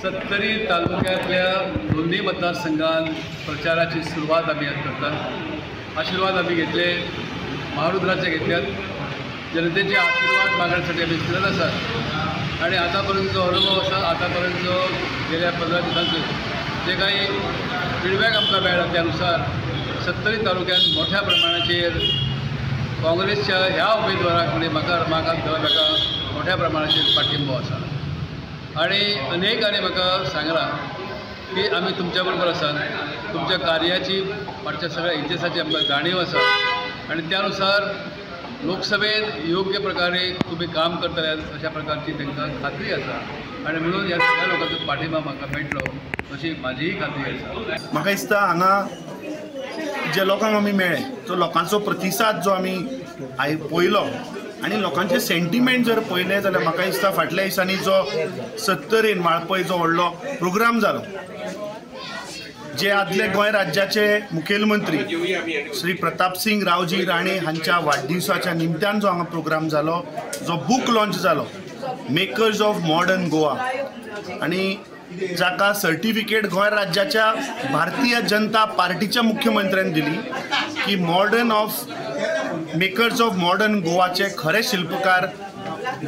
70 तालुक्यातल्या दोन्ही मतदारसंघात प्रचाराची सुरुवात आम्ही आज करतात। आशीर्वाद आम्ही घेतले, महारुद्राचे घेतल्यात, जनतेचे आशीर्वाद मागण्यासाठी आम्ही फिरत असतात। आणि आतापर्यंत जो अनुभव असा, आतापर्यंत जो गेल्या 15 दिवसांचे जे काही फीडबॅक आमकां मेळ्ळा त्यानुसार 70 तालुक्यात मोठ्या प्रमाणाचेर काँग्रेसच्या ह्या उमेदवाराक म्हणजे म्हाका मोठ्या प्रमाणाचेर पाठिंबो आसा। आणि अनेकांनी म्हाका सांगलां की आमी तुमच्या बरोबर आसात, तुमच्या कार्याची फाटच्या सगळ्या इतिहासाची आमकां जाणीव आसा आणि त्यानुसार लोकसभेत योग्य प्रकारे तुम्ही काम करतले अशा प्रकारची तांकां खात्री आसा आणि म्हणून ह्या सगळ्या लोकांचो पाठिंबा म्हाका मेळटलो अशी म्हाजीय खात्री आसा। म्हाका दिसता हांगा जे लोकांक आमी मेळ्ळे तो लोकांचो प्रतिसाद जो आमी पळयलो आणि लोकांचे सेंटिमेंट जर पळयले जाल्यार म्हाका दिसता फाटल्या दिसांनी जो 70 वाळपय जो व्हडलो प्रोग्राम जालो, जे आदले गोंय राज्याचे मुखेलमंत्री श्री प्रतापसिंग रावजी राणे हांच्या वाडदिवसाच्या निमत्यान जो हांगा प्रोग्राम जालो, जो बूक लॉन्च जालो मेकर्स ऑफ मॉडर्न गोवा, आणि जाका सर्टिफिकेट गोंय राज्याच्या भारतीय जनता पार्टीच्या मुख्यमंत्र्यान दिली की मेकर्स ऑफ मॉडर्न गोवाचे खरे शिल्पकार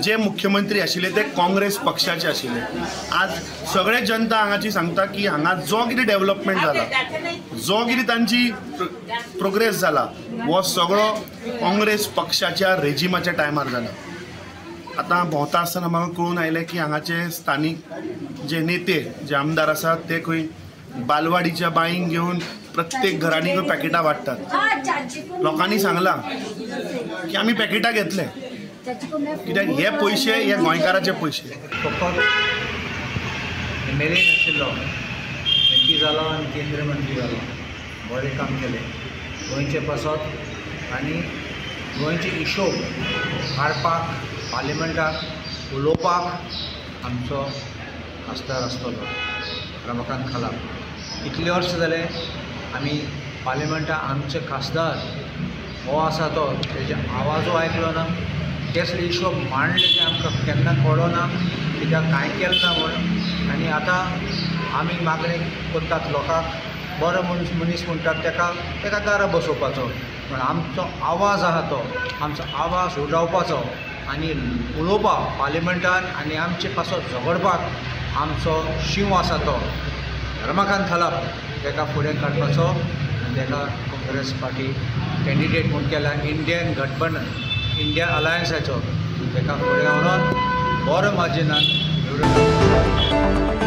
जे मुख्यमंत्री आशिल्ले ते काँग्रेस पक्षाचे आशिल्ले। आज सगळे जनता हांगाची सांगता की हांगा जो कितें डेव्हलपमेंट जाला, जो कितें तांची प्रोग्रेस जाला, वो सगळो काँग्रेस पक्षाच्या रेजिमाच्या टायमार जाला। आता भोंवता आसतना म्हाका कळून आयलें की हांगाचे स्थानीक जे नेते जे आमदार आसात ते खंय बालवाडीच्या बाईंक घेवन प्रत्येक घरांनी पॅकेटां वाडटात। लोकांनी सांगलां की आमी पॅकेटां घेतले कित्याक हे पयशे हे गोंयकाराचे पयशे। फकत एमएलए नाशिल्लो, एमपी जालो आनी केंद्रीय मंत्री जालो, बरें काम केलें गोंयचे पासत आनी गोंयचे हिशोब हाडपाक पार्लिमेंटाक उलोवपाक आमचो खासदार आसतलो रमाकांत खालाप। इतले वर्स जाले आमी पार्लिमेंटाक आमचे खासदार हो आसा तो तेजे आवाजो आयकलो ना, कसले हिशोब मांडले ते आमकां केन्ना कळो ना, कित्याक कांय केलें ना म्हण। आनी आतां आमी मागणी करतात लोकांक, बरो मनीस म्हणटात तेका दारा बसोवपाचो, पण आमचो आवाज आहा तो आमचो आवाज उडावपाचो आनी उलोवपाक पार्लिमेंटान आनी आमचे पासत झगडपाक आमचो शिव आसा तो रमाकांत खालाप, तेका फुडें काडपाचो आनी तेका काँग्रेस पार्टी कॅन्डिडेट म्हूण केला इंडियन गठबंधन इंडिया अलायन्साचो, तेका फुडें व्हरोन बरो मार्जिनान निवडून